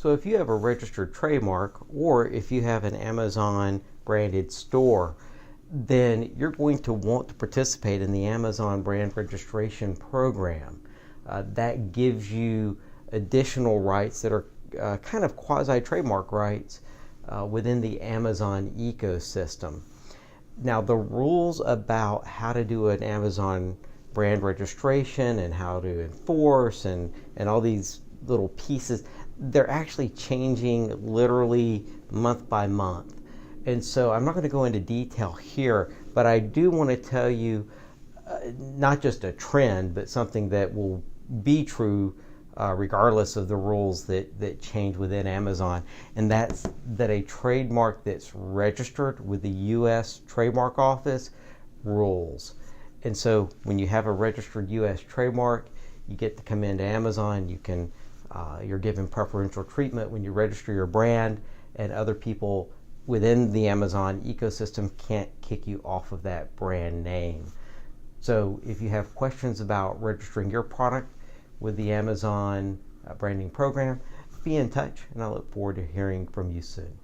So if you have a registered trademark, or if you have an Amazon branded store, then you're going to want to participate in the Amazon brand registration program. That gives you additional rights that are kind of quasi-trademark rights within the Amazon ecosystem. Now, the rules about how to do an Amazon brand registration and how to enforce and all these little pieces, they're actually changing literally month by month. And so I'm not going to go into detail here, but I do want to tell you not just a trend, but something that will be true regardless of the rules that change within Amazon. And that's that a trademark that's registered with the US Trademark Office rules. And so when you have a registered US trademark, you get to come into Amazon. You're given preferential treatment when you register your brand, and other people within the Amazon ecosystem can't kick you off of that brand name. So if you have questions about registering your product with the Amazon branding program, be in touch, and I look forward to hearing from you soon.